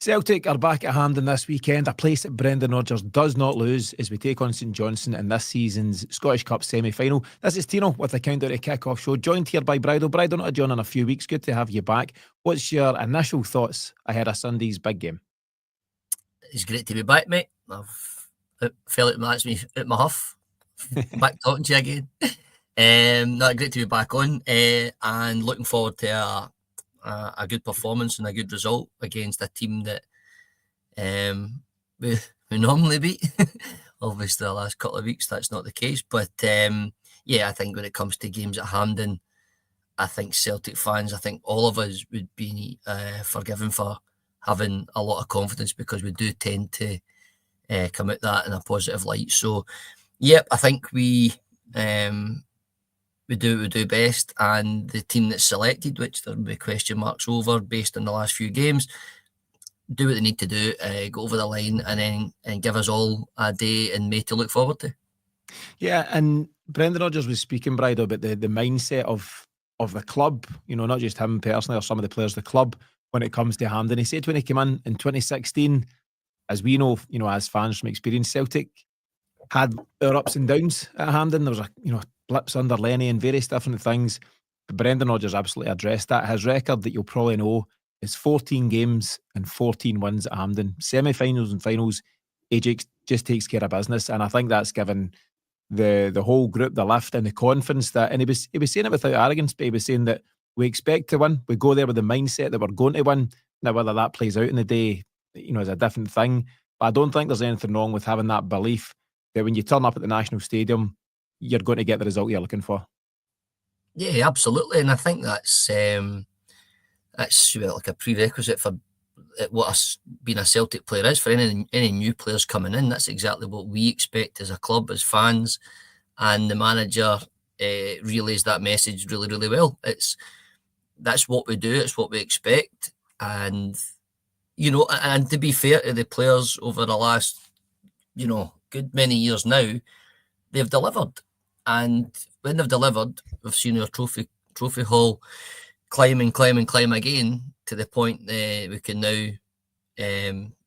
Celtic are back at Hampden this weekend, a place that Brendan Rodgers does not lose as we take on St Johnstone in this season's Scottish Cup semi-final. This is Tino with the Countdown to Kick-Off show, joined here by Brydo. Brydo, not a John in a few weeks. Good to have you back. What's your initial thoughts ahead of Sunday's big game? It's great to be back, mate. I felt like that's me at my huff. Back talking to you again. Great to be back on, and looking forward to a good performance and a good result against a team that we normally beat. Obviously, the last couple of weeks that's not the case, but I think when it comes to games at Hampden, I think Celtic fans, I think all of us would be forgiven for having a lot of confidence, because we do tend to come at that in a positive light. So, I think we do what we do best, and the team that's selected, which there will be question marks over based on the last few games, do what they need to do, go over the line, and give us all a day in May to look forward to. Yeah, and Brendan Rodgers was speaking, Brydo, about the mindset of the club, not just him personally or some of the players, the club, when it comes to Hampden. He said when he came in 2016, as we know, as fans from experience, Celtic had our ups and downs at Hampden. There was blips under Lenny and various different things. But Brendan Rodgers absolutely addressed that. His record that you'll probably know is 14 games and 14 wins at Hampden. Semi-finals and finals, he just takes care of business. And I think that's given the whole group the lift and the confidence that, and he was saying it without arrogance, but he was saying that we expect to win. We go there with the mindset that we're going to win. Now, whether that plays out in the day, is a different thing. But I don't think there's anything wrong with having that belief that when you turn up at the National Stadium, you're going to get the result you're looking for. Yeah, absolutely. And I think that's like a prerequisite for what being a Celtic player is. For any new players coming in, that's exactly what we expect as a club, as fans. And the manager relays that message really, really well. That's what we do. It's what we expect. And, and to be fair to the players over the last, good many years now, they've delivered. And when they've delivered, we've seen our trophy haul climb again, to the point we can now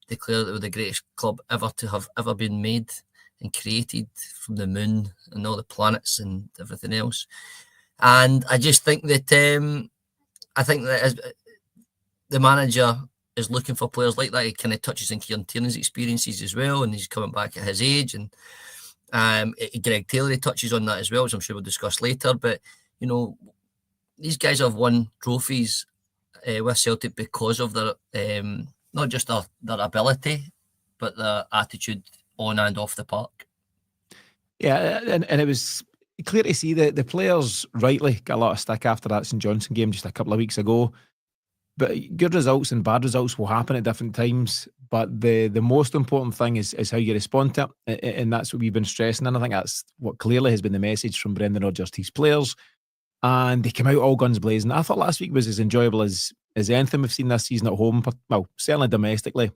declare that we're the greatest club ever to have ever been made and created, from the moon and all the planets and everything else. And I just think that as the manager is looking for players like that. He kind of touches on Kieran Tierney's experiences as well, and he's coming back at his age. And Greg Taylor, he touches on that as well, which I'm sure we'll discuss later. But, these guys have won trophies with Celtic because of their not just their ability, but their attitude on and off the park. Yeah, and it was clear to see that the players rightly got a lot of stick after that St Johnstone game just a couple of weeks ago. But good results and bad results will happen at different times. But the most important thing is how you respond to it. And that's what we've been stressing. And I think that's what clearly has been the message from Brendan Rodgers to his players. And they came out all guns blazing. I thought last week was as enjoyable as anything we've seen this season at home. Well, certainly domestically.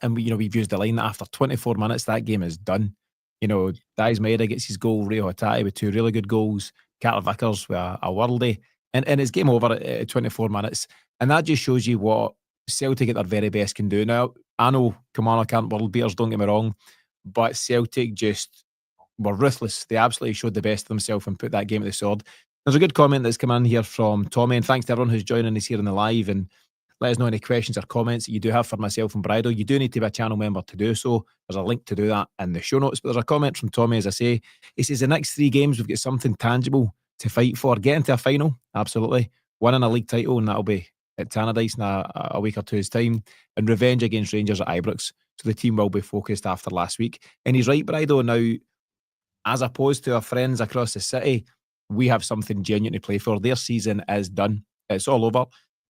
And we've used the line that after 24 minutes, that game is done. Diaz Maeda gets his goal, Rio Hatate with two really good goals, Carter Vickers with a worldie. And it's game over at 24 minutes. And that just shows you what Celtic at their very best can do. Now, I know Kilmarnock aren't world beaters, don't get me wrong, but Celtic just were ruthless. They absolutely showed the best of themselves and put that game at the sword. There's a good comment that's come in here from Tommy, and thanks to everyone who's joining us here in the live, and let us know any questions or comments that you do have for myself and Brydo. You do need to be a channel member to do so. There's a link to do that in the show notes. But there's a comment from Tommy, as I say. He says, the next 3 games, we've got something tangible to fight for. Get into a final, absolutely. Winning a league title, and that'll be at Tannadice in a week or two's time. And revenge against Rangers at Ibrox. So the team will be focused after last week. And he's right, Brydo. Now, as opposed to our friends across the city, we have something genuine to play for. Their season is done. It's all over.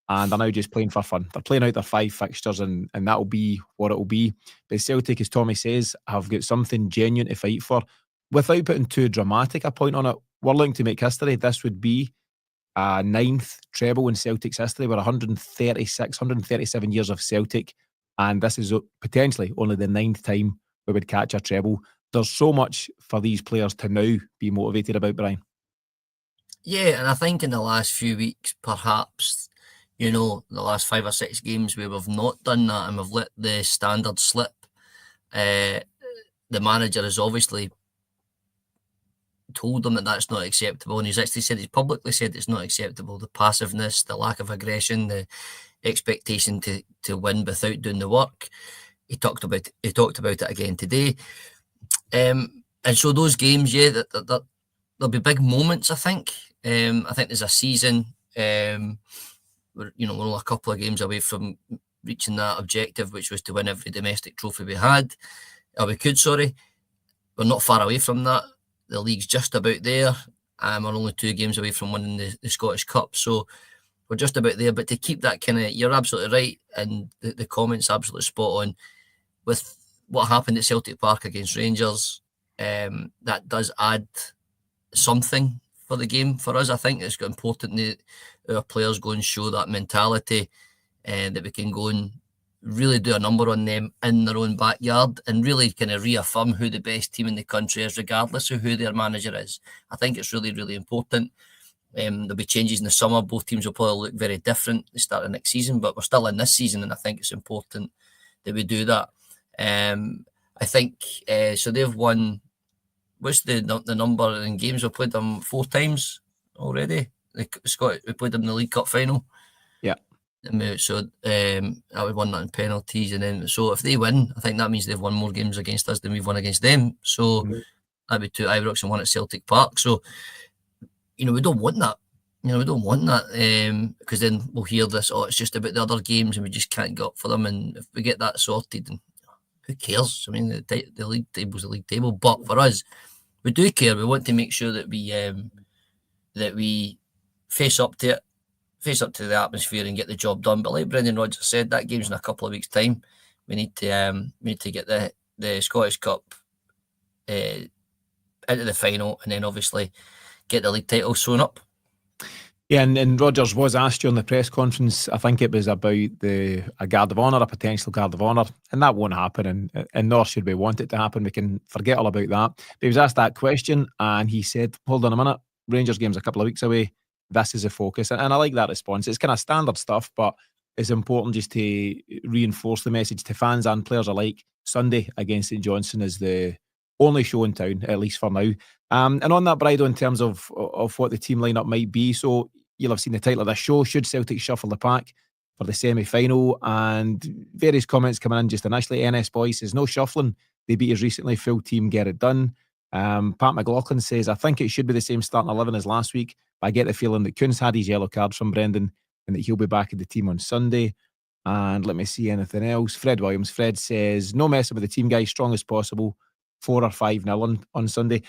And they're now just playing for fun. They're playing out their 5 fixtures, and that'll be what it'll be. But Celtic, as Tommy says, have got something genuine to fight for. Without putting too dramatic a point on it, we're looking to make history. This would be a 9th treble in Celtic's history. We're 137 years of Celtic, and this is potentially only the 9th time we would catch a treble. There's so much for these players to now be motivated about, Brian. Yeah, and I think in the last few weeks, perhaps, the last 5 or 6 games where we've not done that and we've let the standard slip, the manager has obviously told them that that's not acceptable, and he's publicly said it's not acceptable. The passiveness, the lack of aggression, the expectation to win without doing the work. He talked about it again today. And so those games, there'll be big moments, I think. I think there's a season, we're only a couple of games away from reaching that objective, which was to win every domestic trophy we could. We're not far away from that. The league's just about there. We're only 2 games away from winning the Scottish Cup. So we're just about there. But to keep that you're absolutely right. And the comment's absolutely spot on. With what happened at Celtic Park against Rangers, that does add something for the game for us. I think it's important that our players go and show that mentality, and that we can go and really do a number on them in their own backyard and really kind of reaffirm who the best team in the country is, regardless of who their manager is. I think it's really, really important. There'll be changes in the summer. Both teams will probably look very different at the start of next season, but we're still in this season, and I think it's important that we do that. I think so. They've won. What's the number in games? We've played them 4 times already. We played them in the League Cup final. Yeah. So I would won that in penalties, and then so if they win, I think that means they've won more games against us than we've won against them. So that'd be 2 Ibrox and 1 at Celtic Park. So we don't want that. We don't want that, because then we'll hear this. Oh, it's just about the other games, and we just can't get up for them. And if we get that sorted, then who cares? I mean, the league table's the league table, but for us, we do care. We want to make sure that we face up to it, face up to the atmosphere, and get the job done. But like Brendan Rodgers said, that game's in a couple of weeks' time. We need to get the Scottish Cup into the final, and then obviously get the league title sewn up. Yeah, and Rodgers was asked during the press conference, I think it was about a guard of honour, a potential guard of honour, and that won't happen, and nor should we want it to happen. We can forget all about that. But he was asked that question, and he said, hold on a minute, Rangers game's a couple of weeks away, this is a focus. And I like that response. It's kind of standard stuff, but it's important just to reinforce the message to fans and players alike. Sunday against St Johnstone is the only show in town, at least for now. And on that, Brydo, in terms of what the team lineup might be, so you'll have seen the title of this show, Should Celtic Shuffle the Pack for the semi-final? And various comments coming in just initially. NS Boy says, no shuffling. They beat us recently, full team, get it done. Pat McLaughlin says, I think it should be the same starting 11 as last week, but I get the feeling that Kuhn's had his yellow cards from Brendan and that he'll be back in the team on Sunday. And let me see anything else. Fred says, no messing with the team, guys, strong as possible, 4 or 5-0 on Sunday.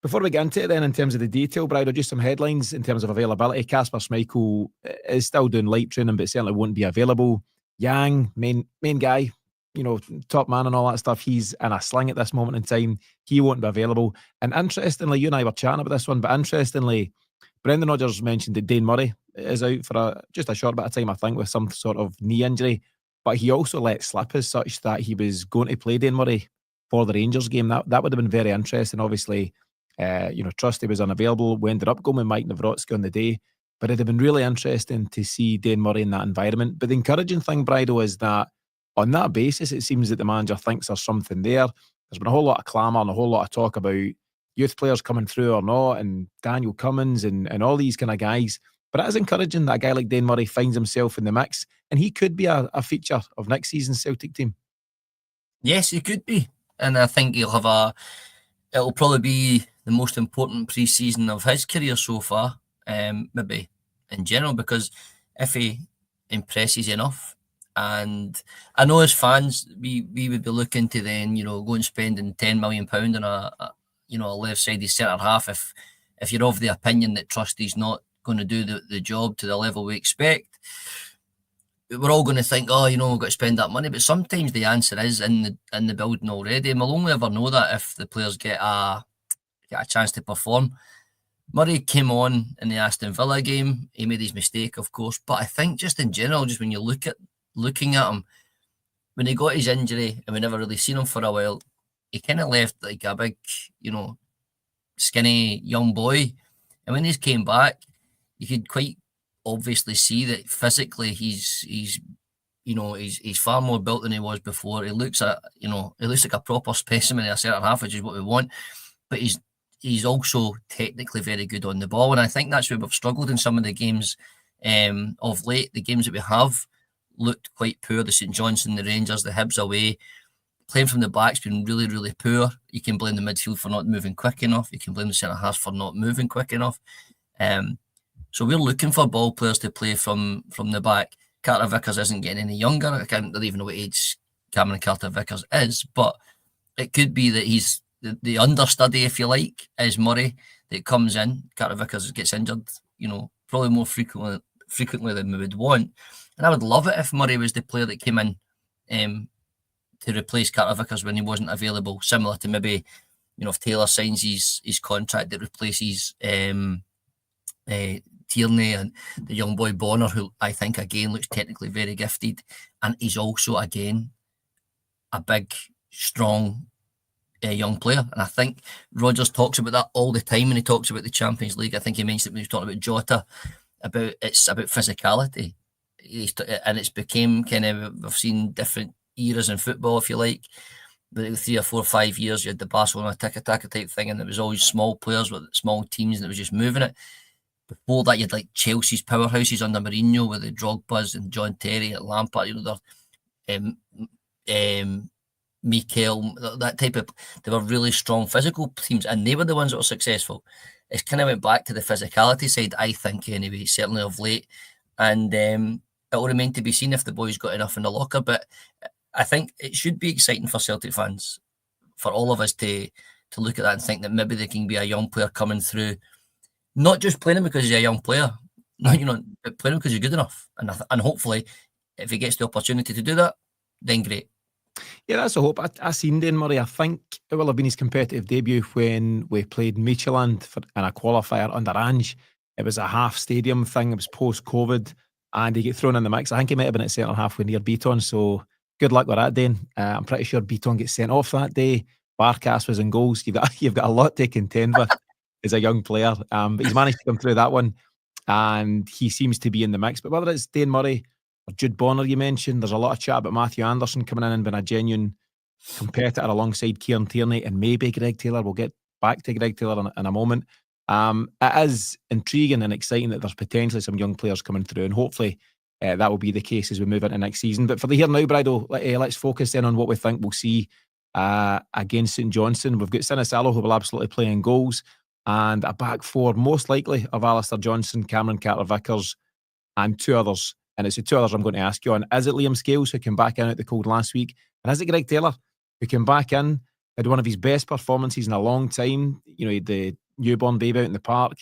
Before we get into it then, in terms of the detail, Brydo, just some headlines in terms of availability. Kasper Schmeichel is still doing light training, but certainly won't be available. Yang, main guy, top man and all that stuff, he's in a sling at this moment in time. He won't be available. And interestingly, you and I were chatting about this one, but interestingly, Brendan Rodgers mentioned that Dane Murray is out for just a short bit of time, I think, with some sort of knee injury. But he also let slip as such that he was going to play Dane Murray for the Rangers game. That would have been very interesting. Obviously, Trusty was unavailable. We ended up going with Mike Nawrocki on the day. But it'd have been really interesting to see Dane Murray in that environment. But the encouraging thing, Brydo, is that on that basis, it seems that the manager thinks there's something there. There's been a whole lot of clamour and a whole lot of talk about youth players coming through or not, and Daniel Cummins and all these kind of guys. But it is encouraging that a guy like Dane Murray finds himself in the mix, and he could be a feature of next season's Celtic team. Yes, he could be. And I think it'll probably be the most important pre-season of his career so far, maybe in general, because if he impresses enough, and I know as fans, we would be looking to then, go and spending £10 million on a left-sided centre-half if you're of the opinion that Trusty's not going to do the job to the level we expect. We're all going to think, we've got to spend that money. But sometimes the answer is in the building already. And we'll only ever know that if the players get a chance to perform. Murray came on in the Aston Villa game. He made his mistake, of course. But I think just in general, just when you looking at him, when he got his injury and we never really seen him for a while, he kind of left like a big, skinny young boy. And when he came back, you could quite obviously see that physically he's far more built than he was before. He looks like a proper specimen in a centre half, which is what we want. But he's also technically very good on the ball, and I think that's where we've struggled in some of the games of late. The games that we have looked quite poor. The St Johnstone, the Rangers, the Hibs away. Playing from the back's been really, really poor. You can blame the midfield for not moving quick enough. You can blame the centre halves for not moving quick enough. So we're looking for ball players to play from the back. Carter Vickers isn't getting any younger. I don't even know what age Cameron Carter Vickers is, but it could be that he's the understudy, if you like, is Murray that comes in. Carter Vickers gets injured, probably more frequently than we would want. And I would love it if Murray was the player that came in to replace Carter Vickers when he wasn't available, similar to maybe, if Taylor signs his contract that replaces Tierney and the young boy Bonner, who I think again looks technically very gifted, and he's also again a big, strong young player. And I think Rodgers talks about that all the time when he talks about the Champions League. I think he mentioned it when he was talking about Jota, it's about physicality, and it's became kind of, we've seen different eras in football, if you like. But 3 or 4 or 5 years, you had the Barcelona tiki-taka type thing, and it was always small players with small teams, and it was just moving it. Before that, you had like Chelsea's powerhouses under Mourinho with the Drogbas and John Terry at Lampard. Mikel, that type of. They were really strong physical teams, and they were the ones that were successful. It's kind of went back to the physicality side, I think, anyway, certainly of late. And it will remain to be seen if the boys got enough in the locker. But I think it should be exciting for Celtic fans, for all of us to look at that and think that maybe there can be a young player coming through, not just playing him because he's a young player, but playing him because he's good enough. And hopefully, if he gets the opportunity to do that, then great. Yeah, that's a hope. I seen Dane Murray. I think it will have been his competitive debut when we played Midfield in a qualifier under Ange. It was a half stadium thing. It was post-COVID, and he got thrown in the mix. I think he might have been at centre half with near Beaton, so good luck with that, Dane. I'm pretty sure Beaton gets sent off that day. Barkas was in goals. You've got a lot to contend with as a young player, but he's managed to come through that one, and he seems to be in the mix. But whether it's Dane Murray or Jude Bonner, you mentioned, there's a lot of chat about Matthew Anderson coming in and being a genuine competitor alongside Kieran Tierney and maybe Greg Taylor. We'll get back to Greg Taylor in a moment. It is intriguing and exciting that there's potentially some young players coming through, and hopefully that will be the case as we move into next season. But for the here now, Brydo, let's focus in on what we think we'll see against St Johnstone. We've got Sinisalo, who will absolutely play in goals, and a back four, most likely, of Alistair Johnson, Cameron Carter-Vickers, and 2 others. And it's the 2 others I'm going to ask you on. Is it Liam Scales, who came back in out the cold last week? And is it Greg Taylor, who came back in, had one of his best performances in a long time? He had the newborn baby out in the park,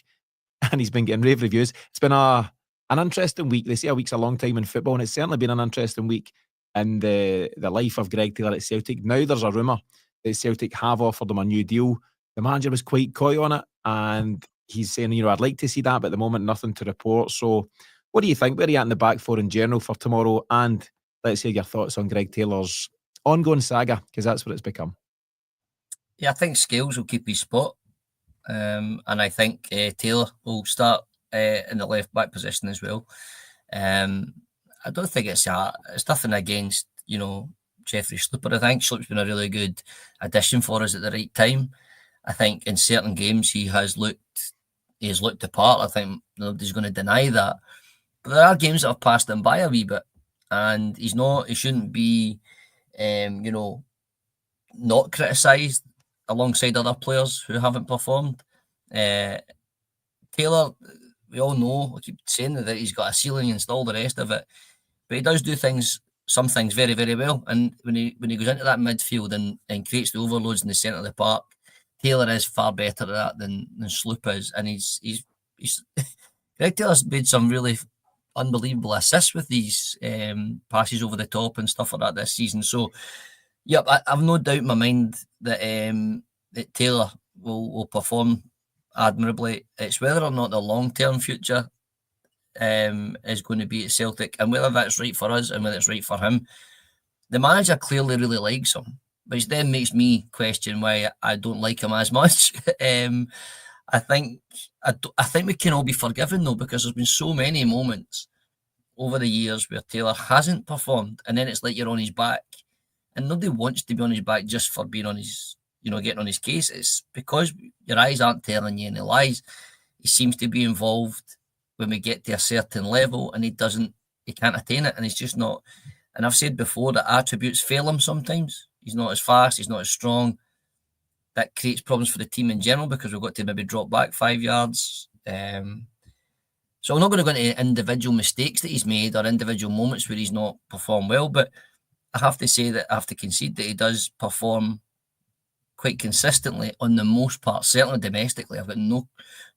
and he's been getting rave reviews. It's been an interesting week. They say a week's a long time in football, and it's certainly been an interesting week in the life of Greg Taylor at Celtic. Now there's a rumour that Celtic have offered him a new deal. The manager was quite coy on it, and he's saying, I'd like to see that, but at the moment, nothing to report. So what do you think? Where are you at in the back four in general for tomorrow? And let's hear your thoughts on Greg Taylor's ongoing saga, because that's what it's become. Yeah, I think Scales will keep his spot. And I think Taylor will start in the left back position as well. I don't think it's nothing against, Jeffrey Slooper. I think Sloop's been a really good addition for us at the right time. I think in certain games he has looked the part. I think nobody's going to deny that. But there are games that have passed him by a wee bit, and he shouldn't be, not criticised alongside other players who haven't performed. Taylor, we all know, I keep saying that he's got a ceiling and all the rest of it, but he does do some things very, very well. And when he goes into that midfield and creates the overloads in the centre of the park, Taylor is far better at that than Sloop is. And he's Greg Taylor's made some really unbelievable assists with these passes over the top and stuff like that this season. So, yep, I've no doubt in my mind that that Taylor will perform admirably. It's whether or not the long-term future is going to be at Celtic, and whether that's right for us and whether it's right for him. The manager clearly really likes him, which then makes me question why I don't like him as much. I think we can all be forgiven though, because there's been so many moments over the years where Taylor hasn't performed, and then it's like you're on his back, and nobody wants to be on his back just for being on his, getting on his case. It's because your eyes aren't telling you any lies. He seems to be involved when we get to a certain level, and he can't attain it, and he's just not. And I've said before that attributes fail him sometimes. He's not as fast, he's not as strong. That creates problems for the team in general, because we've got to maybe drop back 5 yards. So I'm not going to go into individual mistakes that he's made or individual moments where he's not performed well, but I have to say that I have to concede that he does perform quite consistently on the most part, certainly domestically. I've got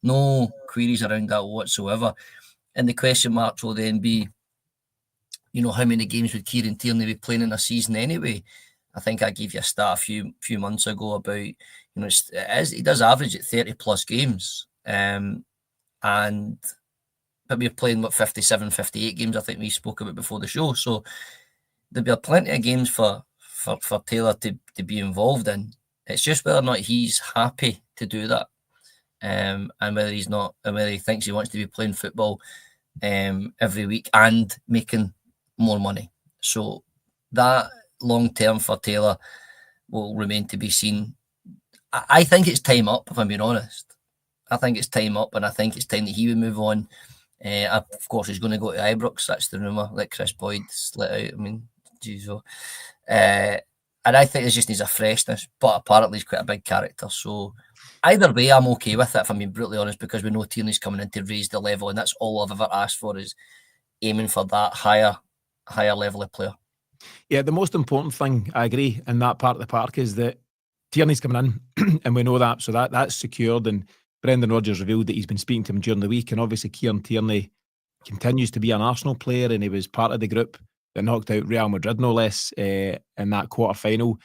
no queries around that whatsoever. And the question marks will then be, how many games would Kieran Tierney be playing in a season anyway? I think I gave you a stat a few months ago about, he does average at 30 plus games. But we're playing 57, 58 games, I think we spoke about before the show. So there'll be plenty of games for Taylor to be involved in. It's just whether or not he's happy to do that. And whether he's not, and whether he thinks he wants to be playing football every week and making more money. So that long term for Taylor will remain to be seen. I think it's time up, if I'm being honest. I think it's time up, and I think it's time that he would move on. Of course, he's going to go to Ibrox. That's the rumour, like Chris Boyd's let out. I mean, geez, and I think it just needs a freshness, but apparently he's quite a big character. So either way, I'm okay with it, if I'm being brutally honest, because we know Tierney's coming in to raise the level, and that's all I've ever asked for, is aiming for that higher level of player. Yeah, the most important thing, I agree, in that part of the park is that Tierney's coming in, and we know that, so that's secured. And Brendan Rodgers revealed that he's been speaking to him during the week, and obviously Kieran Tierney continues to be an Arsenal player, and he was part of the group that knocked out Real Madrid, no less, in that quarter-final.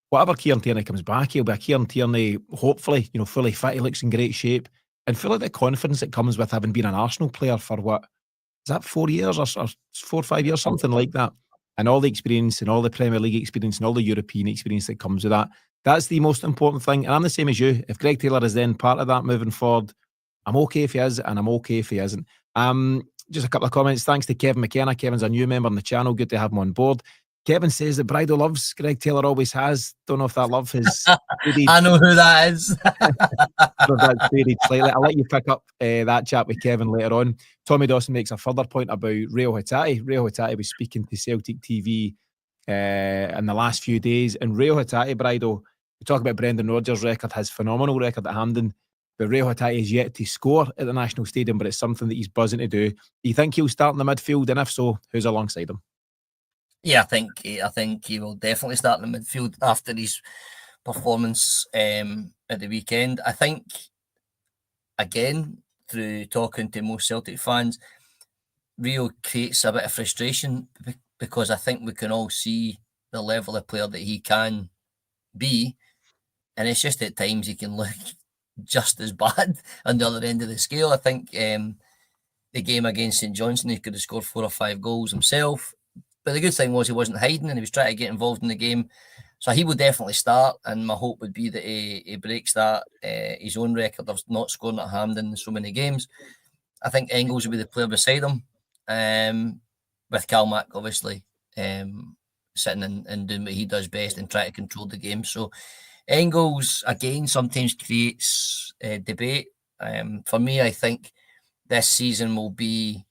Whatever Kieran Tierney comes back, he'll be a Kieran Tierney, hopefully, fully fit. He looks in great shape, and full of the confidence that comes with having been an Arsenal player for what, is that 4 years or 4 or 5 years, something like that? And all the experience and all the Premier League experience and all the European experience that comes with that. That's the most important thing. And I'm the same as you. If Greg Taylor is then part of that moving forward, I'm okay if he is, and I'm okay if he isn't. Just a couple of comments. Thanks to Kevin McKenna. Kevin's a new member on the channel. Good to have him on board. Kevin says that Brydo loves Greg Taylor, always has. Don't know if that love has faded. I know who that is. That's faded slightly. I'll let you pick up that chat with Kevin later on. Tommy Dawson makes a further point about Rio Hatate. Rio Hatate was speaking to Celtic TV in the last few days. And Rio Hatate, Brydo, we talk about Brendan Rodgers' record, his phenomenal record at Hampden. But Rio Hatate is yet to score at the National Stadium, but it's something that he's buzzing to do. Do you think he'll start in the midfield? And if so, who's alongside him? Yeah, I think he will definitely start in the midfield after his performance at the weekend. I think, again, through talking to most Celtic fans, Rio creates a bit of frustration, because I think we can all see the level of player that he can be, and it's just at times he can look just as bad on the other end of the scale. I think the game against St Johnstone, he could have scored 4 or 5 goals himself. But the good thing was he wasn't hiding, and he was trying to get involved in the game. So he will definitely start, and my hope would be that he breaks that, his own record of not scoring at Hampden in so many games. I think Engels will be the player beside him, with Kilmarnock, obviously, sitting and doing what he does best and trying to control the game. So Engels, again, sometimes creates debate. For me, I think this season will be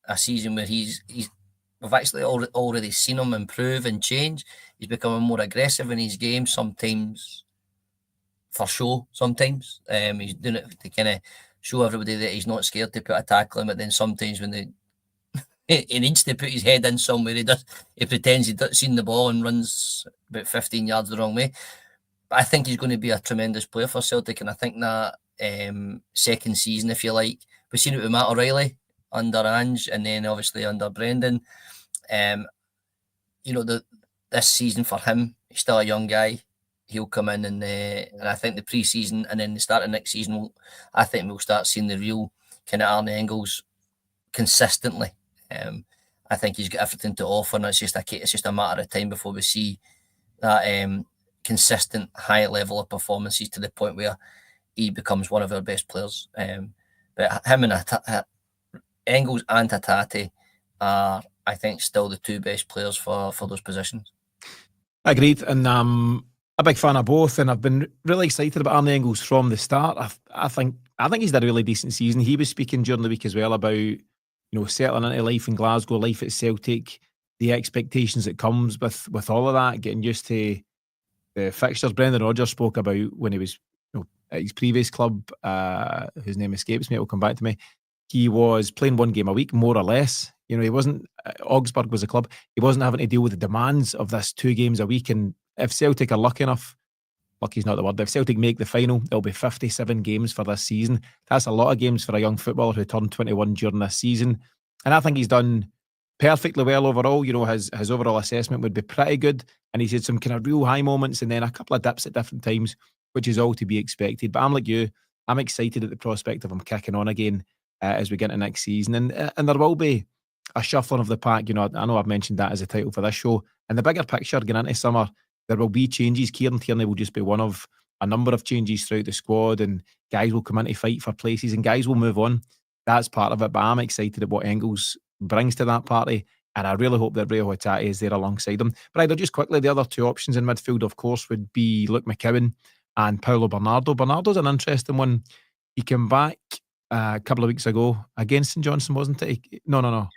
a season where we've actually already seen him improve and change. He's becoming more aggressive in his game, sometimes for show. Sometimes he's doing it to kind of show everybody that he's not scared to put a tackle in. But then sometimes when he needs to put his head in somewhere, he pretends he's seen the ball and runs about 15 yards the wrong way. But I think he's going to be a tremendous player for Celtic, and I think that second season, if you like, we've seen it with Matt O'Reilly under Ange, and then obviously under Brendan. This season for him, he's still a young guy. He'll come in, and I think the pre-season and then the start of next season, I think we'll start seeing the real kind of Arne Engels consistently. I think he's got everything to offer, and it's just a matter of time before we see that consistent high level of performances, to the point where he becomes one of our best players. But him and Engels and Hatate are, I think, still the two best players for those positions. Agreed, and I'm a big fan of both, and I've been really excited about Arne Engels from the start. I think he's done a really decent season. He was speaking during the week as well about settling into life in Glasgow, life at Celtic, the expectations that comes with all of that, getting used to the fixtures. Brendan Rodgers spoke about when he was at his previous club, whose name escapes me, it will come back to me. He was playing one game a week, more or less. He wasn't, Augsburg was a club, he wasn't having to deal with the demands of this 2 games a week. And if Celtic are lucky enough, lucky's not the word, if Celtic make the final, it'll be 57 games for this season. That's a lot of games for a young footballer who turned 21 during this season. And I think he's done perfectly well overall. His overall assessment would be pretty good. And he's had some kind of real high moments and then a couple of dips at different times, which is all to be expected. But I'm like you, I'm excited at the prospect of him kicking on again as we get into next season. And there will be a shuffling of the pack. I know I've mentioned that as a title for this show. In the bigger picture, going into summer, there will be changes. Kieran Tierney will just be one of a number of changes throughout the squad, and guys will come in to fight for places and guys will move on. That's part of it, but I'm excited at what Engels brings to that party, and I really hope that Reo Hatate is there alongside him. But just quickly, the other 2 options in midfield, of course, would be Luke McCowan and Paulo Bernardo. Bernardo's an interesting one. He came back a couple of weeks ago against St Johnstone, wasn't it? No.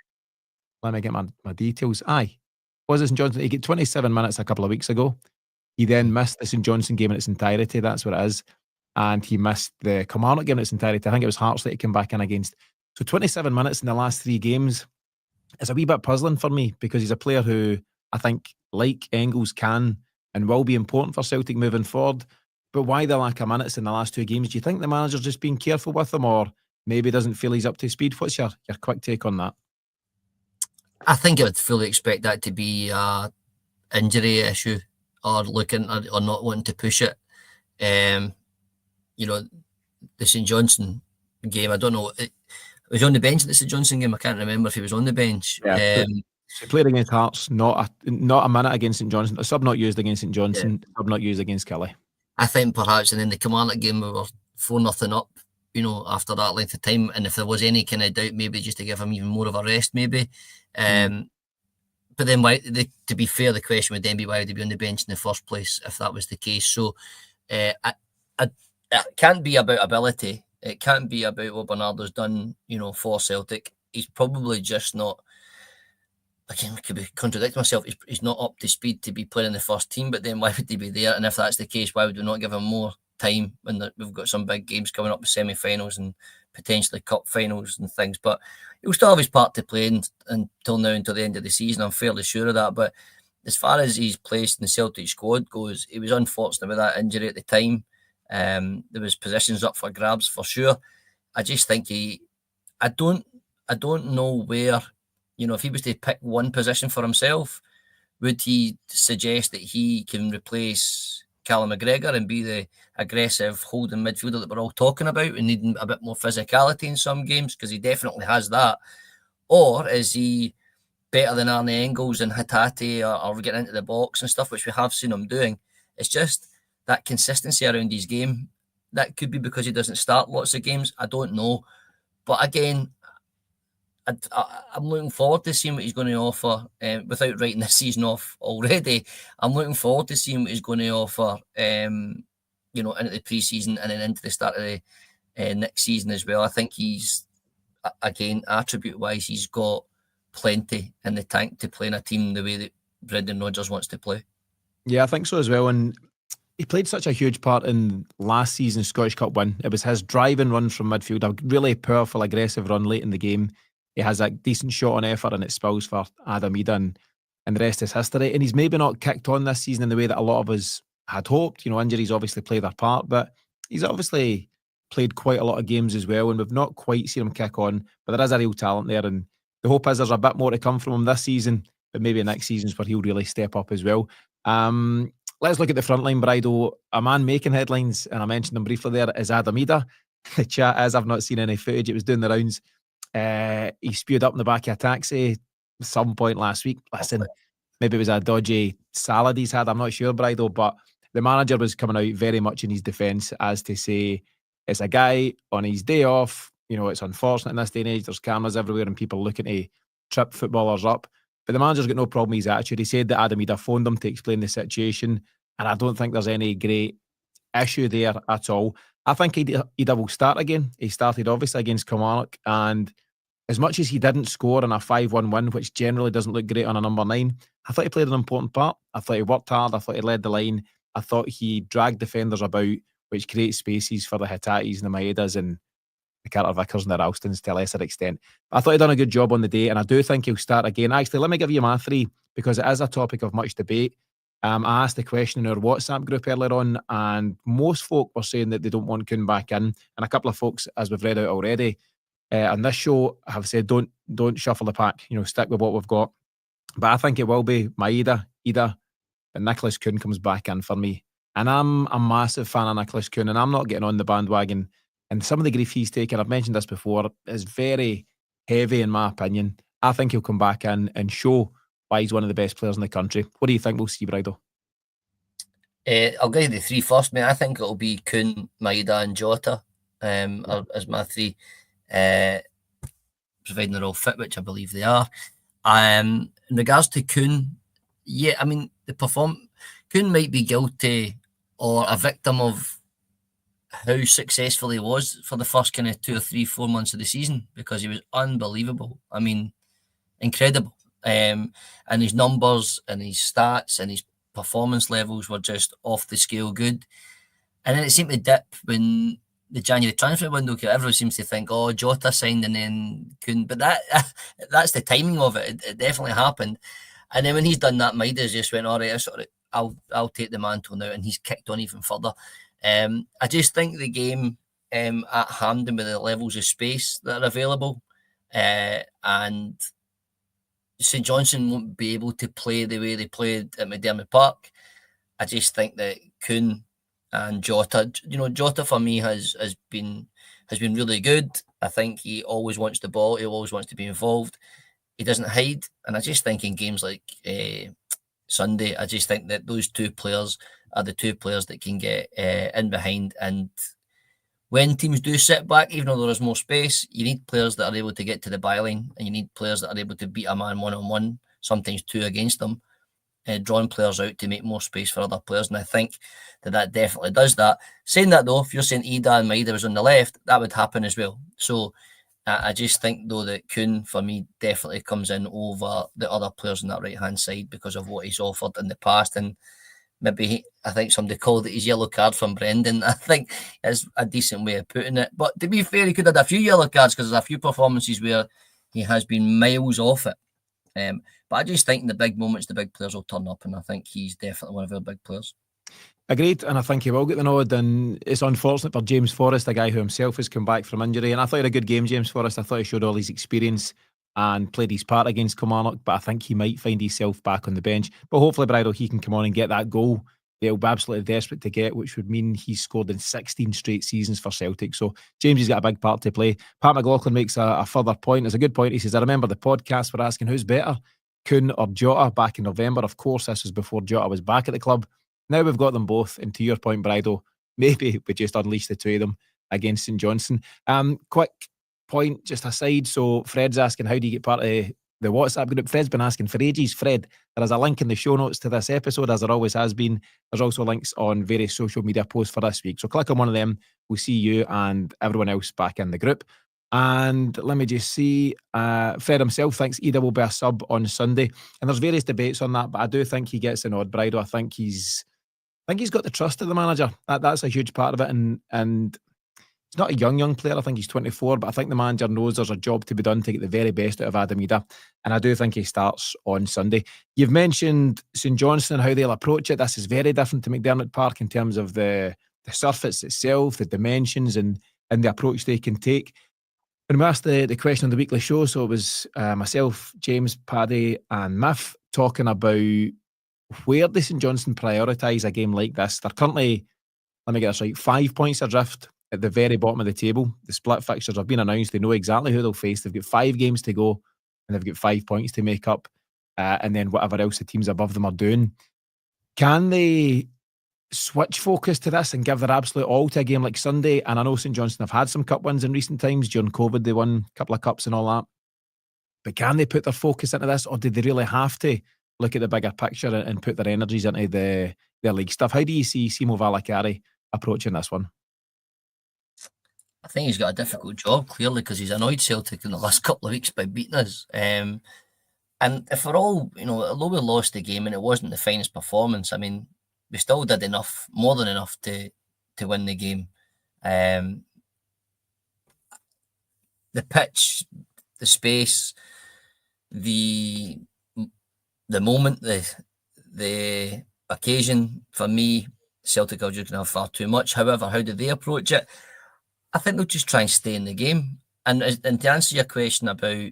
Let me get my details. Was it St Johnstone? He got 27 minutes a couple of weeks ago. He then missed the St Johnstone game in its entirety. That's what it is. And he missed the Kilmarnock game in its entirety. I think it was Hearts that he came back in against. So 27 minutes in the last 3 games is a wee bit puzzling for me, because he's a player who I think, like Engels, can and will be important for Celtic moving forward. But why the lack of minutes in the last 2 games? Do you think the manager's just being careful with him, or maybe doesn't feel he's up to speed? What's your quick take on that? I think I would fully expect that to be an injury issue, or looking or not wanting to push it. The St Johnstone game, I don't know. Was he on the bench at the St Johnstone game? I can't remember if he was on the bench. Yeah, he played against Hearts, not a minute against St Johnstone. A sub not used against St Johnstone, sub not used against Kelly. I think perhaps, and then the Kilmarnock game, we were 4-0 up, after that length of time. And if there was any kind of doubt, maybe just to give him even more of a rest, maybe. But then, to be fair, the question would then be, why would he be on the bench in the first place if that was the case? So it can't be about ability. It can't be about what Bernardo's done, for Celtic. He's probably just not, again, I could be contradicting myself, he's not up to speed to be playing in the first team, but then why would he be there? And if that's the case, why would we not give him more time when we've got some big games coming up with semi-finals and potentially cup finals and things? But he'll still have his part to play until the end of the season. I'm fairly sure of that. But as far as his place in the Celtic squad goes, he was unfortunate with that injury at the time. There was positions up for grabs for sure. I just think I don't know where, if he was to pick one position for himself, would he suggest that he can replace Callum McGregor and be the aggressive holding midfielder that we're all talking about and needing a bit more physicality in some games? Because he definitely has that. Or is he better than Arne Engels and Hatate, or getting into the box and stuff, which we have seen him doing? It's just that consistency around his game. That could be because he doesn't start lots of games. I don't know. But again, I'm looking forward to seeing what he's going to offer. Without writing this season off already, I'm looking forward to seeing what he's going to offer, into the pre-season and then into the start of the next season as well. I think he's, again, attribute-wise, he's got plenty in the tank to play in a team the way that Brendan Rodgers wants to play. Yeah, I think so as well. And he played such a huge part in last season's Scottish Cup win. It was his driving run from midfield, a really powerful, aggressive run late in the game. He has a decent shot on effort and it spills for Adam Eden, and the rest is history. And he's maybe not kicked on this season in the way that a lot of us had hoped. Injuries obviously play their part, but he's obviously played quite a lot of games as well, and we've not quite seen him kick on. But there is a real talent there, and the hope is there's a bit more to come from him this season, but maybe next season's where he'll really step up as well. Let's look at the front line, Brydo. A man making headlines, and I mentioned him briefly there, is Adam Ida. The chat is, I've not seen any footage. It was doing the rounds. He spewed up in the back of a taxi at some point last week. Listen, maybe it was a dodgy salad he's had. I'm not sure, Brydo, but the manager was coming out very much in his defence as to say It's a guy on his day off. It's unfortunate in this day and age. There's cameras everywhere and people looking to trip footballers up. But the manager's got no problem with his attitude. He said that Adam Ida phoned him to explain the situation, and I don't think there's any great issue there at all. I think Ida will start again. He started obviously against Kilmarnock, and as much as he didn't score in a 5-1 win, which generally doesn't look great on a number 9, I thought he played an important part. I thought he worked hard. I thought he led the line. I thought he dragged defenders about, which creates spaces for the Hitatis and the Maedas and the Carter Vickers and the Ralstons to a lesser extent. But I thought he'd done a good job on the day, and I do think he'll start again. Actually, let me give you my 3, because it is a topic of much debate. I asked the question in our WhatsApp group earlier on, and most folk were saying that they don't want Kuhn back in. And a couple of folks, as we've read out already, on this show have said don't shuffle the pack, stick with what we've got. But I think it will be Maeda, Ida, and Nicolas Kuhn comes back in for me. And I'm a massive fan of Nicolas Kuhn, and I'm not getting on the bandwagon. And some of the grief he's taken, I've mentioned this before, is very heavy in my opinion. I think he'll come back in and show why he's one of the best players in the country. What do you think we'll see, Brydo? I'll give you the 3 first, mate. I think it'll be Kuhn, Maeda and Jota as my 3, providing they're all fit, which I believe they are. In regards to Kuhn, yeah, I mean, Kuhn might be guilty or a victim of how successful he was for the first kind of 2 or 3, 4 months of the season, because he was unbelievable. I mean, incredible. And his numbers and his stats and his performance levels were just off the scale good. And then it seemed to dip when the January transfer window came. Everyone seems to think, oh, Jota signed and then couldn't. But that's the timing of it. It definitely happened. And then when he's done that, Maeda's just went, all right, I'll take the mantle now. And he's kicked on even further. I just think the game at Hampden, with the levels of space that are available, and St Johnstone won't be able to play the way they played at McDiarmid Park. I just think that Kuhn and Jota, Jota for me has been really good. I think he always wants the ball. He always wants to be involved. He doesn't hide. And I just think in games like Sunday, I just think that those 2 players are the 2 players that can get in behind. And when teams do sit back, even though there is more space, you need players that are able to get to the byline, and you need players that are able to beat a man 1-on-1, sometimes 2 against them, drawing players out to make more space for other players. And I think that definitely does that. Saying that though, if you're saying Ida and Maeda was on the left, that would happen as well. So I just think though that Kuhn for me definitely comes in over the other players on that right hand side because of what he's offered in the past. And maybe I think somebody called it his yellow card from Brendan. I think is a decent way of putting it. But to be fair, he could have had a few yellow cards, because there's a few performances where he has been miles off it. But I just think in the big moments, the big players will turn up, and I think he's definitely one of our big players. Agreed, and I think he will get the nod. And it's unfortunate for James Forrest, a guy who himself has come back from injury. And I thought he had a good game, James Forrest. I thought he showed all his experience and played his part against Kilmarnock, but I think he might find himself back on the bench. But hopefully, Bridle, he can come on and get that goal they'll be absolutely desperate to get, which would mean he's scored in 16 straight seasons for Celtic. So James has got a big part to play. Pat McLaughlin makes a further point. It's a good point. He says, I remember the podcast were asking who's better, Kuhn or Jota, back in November. Of course, this was before Jota was back at the club. Now we've got them both. And to your point, Bridle, maybe we just unleash the 2 of them against St Johnstone. Quick point, just aside. So Fred's asking, how do you get part of the WhatsApp group? Fred's been asking for ages. Fred, there is a link in the show notes to this episode, as there always has been. There's also links on various social media posts for this week. So click on one of them. We'll see you and everyone else back in the group. And let me just see. Fred himself thinks Ida will be a sub on Sunday. And there's various debates on that, but I do think he gets an odd Bridle. I think he's got the trust of the manager. That's a huge part of it. And he's not a young player. I think he's 24, but I think the manager knows there's a job to be done to get the very best out of Adam Ida. And I do think he starts on Sunday. You've mentioned St Johnstone and how they'll approach it. This is very different to McDiarmid Park in terms of the surface itself, the dimensions and the approach they can take. When we asked the question on the weekly show, so it was myself, James, Paddy and Miff talking about where does St Johnstone prioritise a game like this. They're currently, let me get this right, 5 points adrift at the very bottom of the table. The split fixtures have been announced. They know exactly who they'll face. They've got 5 games to go and they've got 5 points to make up. And then whatever else the teams above them are doing. Can they switch focus to this and give their absolute all to a game like Sunday? And I know St Johnstone have had some cup wins in recent times. During COVID, they won a couple of cups and all that. But can they put their focus into this, or do they really have to look at the bigger picture and put their energies into their league stuff? How do you see Simo Valakari approaching this one? I think he's got a difficult job, clearly, because he's annoyed Celtic in the last couple of weeks by beating us. And if we're all, although we lost the game and it wasn't the finest performance, I mean, we still did enough, more than enough to win the game. The pitch, the space, the moment, the occasion, for me, Celtic are just going to have far too much. However, how do they approach it? I think they'll just try and stay in the game. And to answer your question about,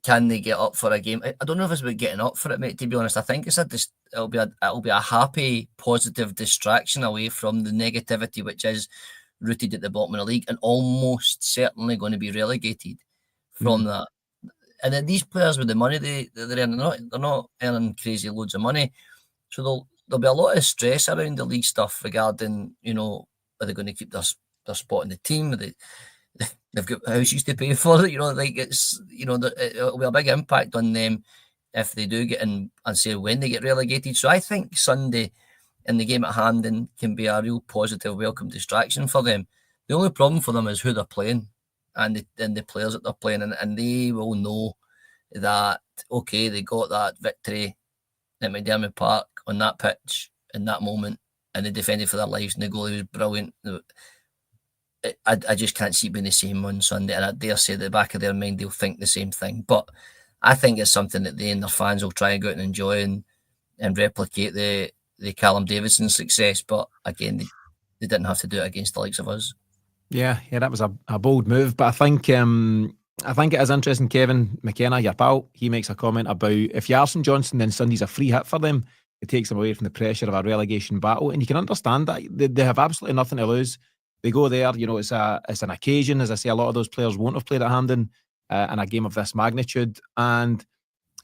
can they get up for a game? I don't know if it's about getting up for it, mate, to be honest. I think it'll be a happy, positive distraction away from the negativity which is rooted at the bottom of the league and almost certainly going to be relegated from that. And then these players with the money they're earning, they're not earning crazy loads of money. So there'll be a lot of stress around the league stuff regarding, are they going to keep their spot in the team? They've got houses to pay for. It'll be a big impact on them if they do get in and say when they get relegated. So I think Sunday in the game at Hampden can be a real positive, welcome distraction for them. The only problem for them is who they're playing and the players that they're playing, and they will know that, okay, they got that victory at McDiarmid Park on that pitch in that moment, and they defended for their lives, and the goalie was brilliant. I just can't see it being the same on Sunday, and I dare say at the back of their mind they'll think the same thing. But I think it's something that they and their fans will try and go out and enjoy and replicate the Callum Davidson success. But again, they didn't have to do it against the likes of us. Yeah, that was a bold move. But I think it is interesting. Kevin McKenna, your pal, he makes a comment about if you are St Johnstone, then Sunday's a free hit for them. It takes them away from the pressure of a relegation battle, and you can understand that they have absolutely nothing to lose. They go there, it's an occasion. As I say, a lot of those players won't have played at Hampden in a game of this magnitude. And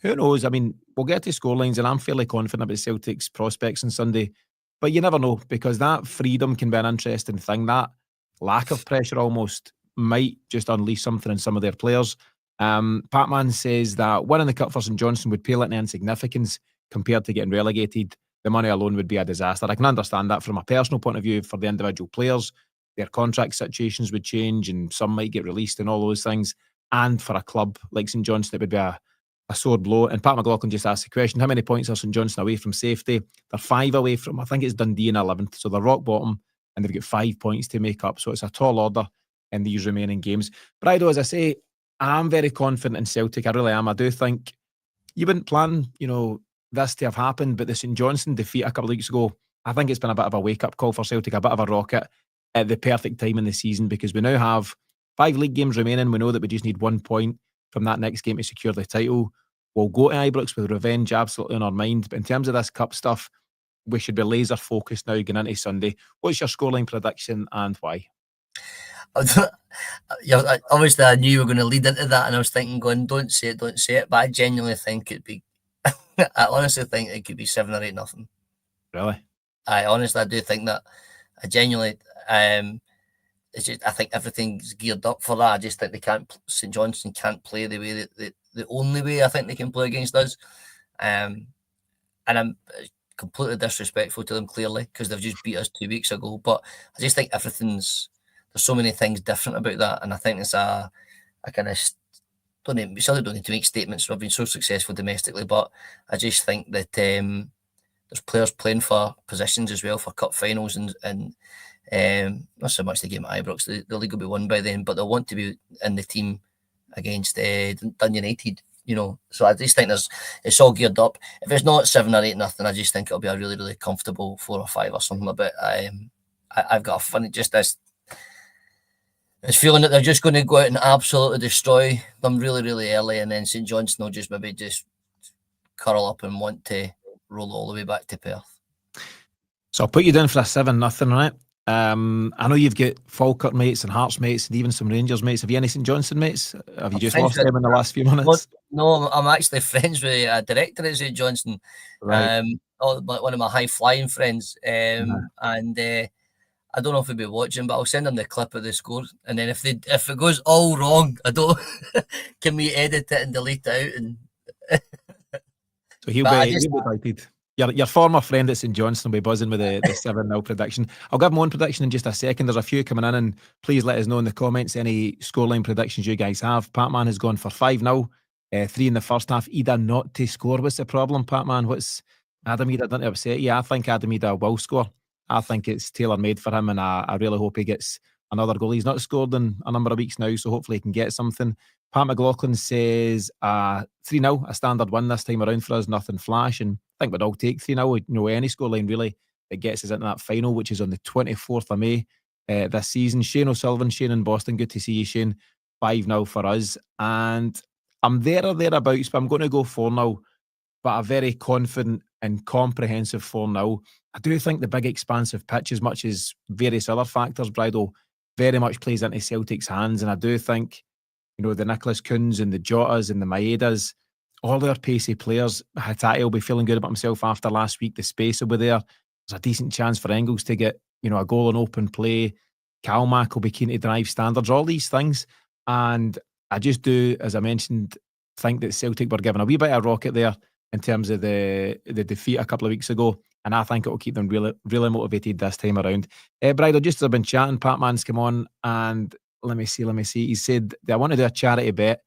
who knows? I mean, we'll get to scorelines, and I'm fairly confident about Celtic's prospects on Sunday. But you never know, because that freedom can be an interesting thing. That lack of pressure almost might just unleash something in some of their players. Patman says that winning the cup for St Johnstone would pale into insignificance compared to getting relegated. The money alone would be a disaster. I can understand that from a personal point of view for the individual players. Their contract situations would change and some might get released and all those things. And for a club like St Johnstone, it would be a sore blow. And Pat McLaughlin just asked the question, how many points are St Johnstone away from safety? They're 5 away from, I think it's Dundee in 11th. So they're rock bottom and they've got 5 points to make up. So it's a tall order in these remaining games. Brydo, as I say, I'm very confident in Celtic. I really am. I do think you wouldn't plan, this to have happened, but the St Johnstone defeat a couple of weeks ago, I think it's been a bit of a wake-up call for Celtic, a bit of a rocket at the perfect time in the season, because we now have 5 league games remaining. We know that we just need 1 point from that next game to secure the title. We'll go to Ibrox with revenge absolutely on our mind. But in terms of this cup stuff, we should be laser focused now going into Sunday. What's your scoreline prediction and why? Obviously, I knew you were going to lead into that, and I was thinking, don't say it. But I genuinely think it'd be. I honestly think it could be 7 or 8-0. Really? I do think that. I genuinely. It's just, I think everything's geared up for that. I just think St Johnstone can't play the way the only way I think they can play against us. And I'm completely disrespectful to them, clearly, because they've just beat us 2 weeks ago. But I just think there's so many things different about that. And I think it's we certainly don't need to make statements. We've been so successful domestically, but I just think that there's players playing for positions as well for cup finals and not so much the game at Ibrox. The league will be won by then, but they'll want to be in the team against Dun United, So I just think it's all geared up. If it's not 7 or 8-0, I just think it'll be a really, really comfortable 4 or 5 or something. But I've got a funny this feeling that they're just going to go out and absolutely destroy them really, really early, and then St Johnstone will just maybe just curl up and want to roll all the way back to Perth. So I'll put you down for a 7-0, right? I know you've got Falkirk mates and Hearts mates and even some Rangers mates. Have you any St Johnstone mates? Have you just lost them in the last few minutes? No, I'm actually friends with a director at St Johnstone. Right. one of my high flying friends, and I don't know if he'll be watching, but I'll send him the clip of the score, and then if it goes all wrong, I don't can we edit it and delete it out and. So he'll be delighted. Your former friend at St Johnstone will be buzzing with the 7-0 prediction. I'll give my own prediction in just a second. There's a few coming in, and please let us know in the comments any scoreline predictions you guys have. Patman has gone for 5-0, 3 in the first half. Ida not to score. What's the problem, Patman? What's Adam Ida didn't upset you? I think Adam Ida will score. I think it's tailor-made for him, and I really hope he gets another goal. He's not scored in a number of weeks now, so hopefully he can get something. Pat McLaughlin says 3-0, a standard win this time around for us, nothing flash, and I think we'd all take 3-0. Any scoreline really that gets us into that final, which is on the 24th of May this season. Shane O'Sullivan, Shane in Boston, good to see you, Shane. 5-0 for us, and I'm there or thereabouts, but I'm going to go 4-0, but a very confident and comprehensive 4-0. I do think the big expansive pitch, as much as various other factors, Brydo, very much plays into Celtic's hands, and I do think the Nicolas Kuhns and the Jotas and the Maedas, all their pacey players. Hatate will be feeling good about himself after last week. The space will be there. There's a decent chance for Engels to get a goal in open play. Kilmarnock will be keen to drive standards, all these things. And I just do, as I mentioned, think that Celtic were given a wee bit of a rocket there in terms of the defeat a couple of weeks ago. And I think it will keep them really, really motivated this time around. Bridal, just as I've been chatting, Patman's come on and let me see. He said, I want to do a charity bet.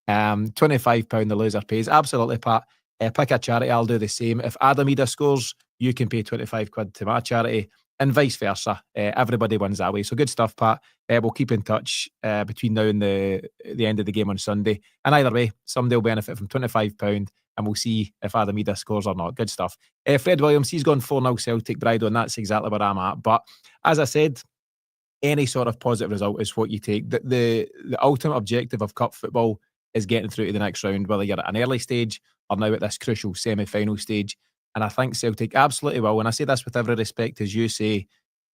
£25 the loser pays. Absolutely, Pat. Pick a charity, I'll do the same. If Adam Ida scores, you can pay 25 quid to my charity, and vice versa. Everybody wins that way. So good stuff, Pat. We'll keep in touch between now and the end of the game on Sunday. And either way, somebody will benefit from £25, and we'll see if Adam Ida scores or not. Good stuff. Fred Williams, he's gone 4-0 Celtic, Bridal, and that's exactly where I'm at. But as I said, any sort of positive result is what you take. The ultimate objective of cup football is getting through to the next round, whether you're at an early stage or now at this crucial semi-final stage. And I think Celtic absolutely will. And I say this with every respect, as you say,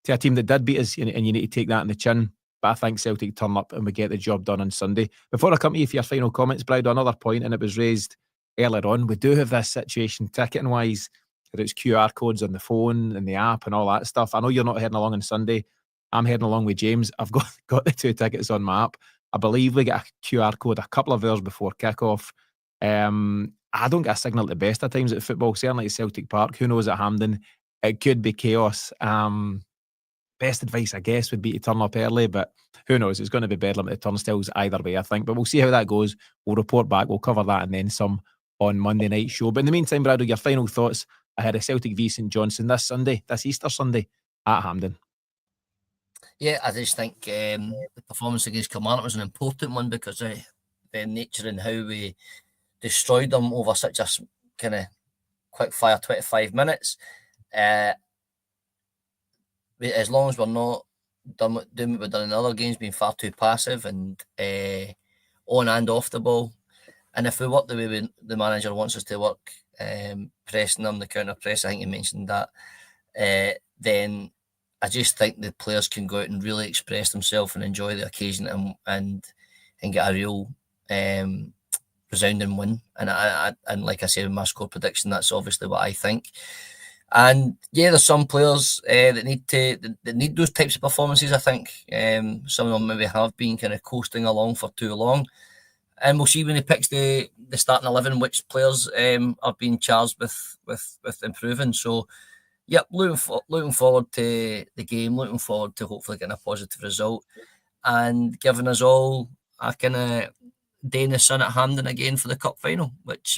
to a team that did beat us, and you need to take that in the chin. But I think Celtic turn up and we get the job done on Sunday. Before I come to you for your final comments, Bride, another point, and it was raised earlier on. We do have this situation, ticketing-wise, that it's QR codes on the phone and the app and all that stuff. I know you're not heading along on Sunday. I'm heading along with James. I've got the 2 tickets on my app. I believe we get a QR code a couple of hours before kickoff. I don't get a signal at the best of times at football, certainly at Celtic Park. Who knows at Hampden? It could be chaos. Best advice, I guess, would be to turn up early, but who knows? It's going to be bedlam at the turnstiles either way, I think. But we'll see how that goes. We'll report back. We'll cover that and then some on Monday night show. But in the meantime, Brad, your final thoughts ahead of Celtic v St Johnstone this Easter Sunday at Hampden. Yeah, I just think the performance against Kilmarnock was an important one because of the nature and how we destroyed them over such a kind of quick fire 25 minutes. As long as we're not doing what we've done in other games, being far too passive and on and off the ball. And if we work the way the manager wants us to work, pressing them, the counter press, I think you mentioned that, then I just think the players can go out and really express themselves and enjoy the occasion and get a real resounding win. And like I said in my score prediction, that's obviously what I think. And yeah, there's some players that need those types of performances. I think some of them maybe have been kind of coasting along for too long. And we'll see when he picks the starting 11 which players are being charged with improving. So. Yep, looking forward to the game, looking forward to hopefully getting a positive result and giving us all a kind of day in the sun at Hampden again for the cup final, which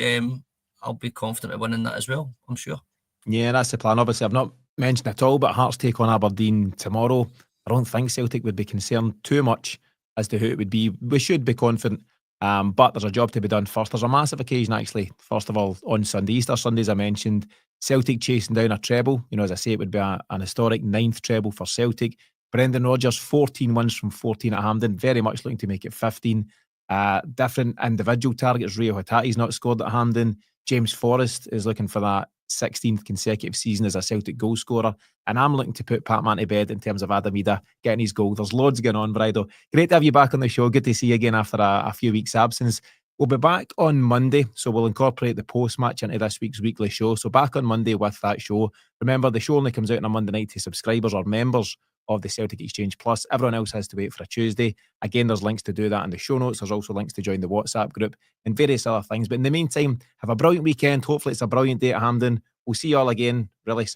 I'll be confident of winning that as well, I'm sure. Yeah, that's the plan. Obviously, I've not mentioned at all, but Hearts take on Aberdeen tomorrow. I don't think Celtic would be concerned too much as to who it would be. We should be confident, but there's a job to be done first. There's a massive occasion, actually, first of all, on Sunday. Easter Sunday, as I mentioned, Celtic chasing down a treble. As I say, it would be an historic 9th treble for Celtic. Brendan Rodgers, 14 wins from 14 at Hampden, very much looking to make it 15. Different individual targets. Rio Hatate's not scored at Hampden. James Forrest is looking for that 16th consecutive season as a Celtic goal scorer. And I'm looking to put Patman to bed in terms of Adam Ida getting his goal. There's loads going on, Brydo. Great to have you back on the show. Good to see you again after a few weeks' absence. We'll be back on Monday, so we'll incorporate the post-match into this week's weekly show. So back on Monday with that show. Remember, the show only comes out on a Monday night to subscribers or members of the Celtic Exchange Plus. Everyone else has to wait for a Tuesday. Again, there's links to do that in the show notes. There's also links to join the WhatsApp group and various other things. But in the meantime, have a brilliant weekend. Hopefully it's a brilliant day at Hampden. We'll see you all again really soon.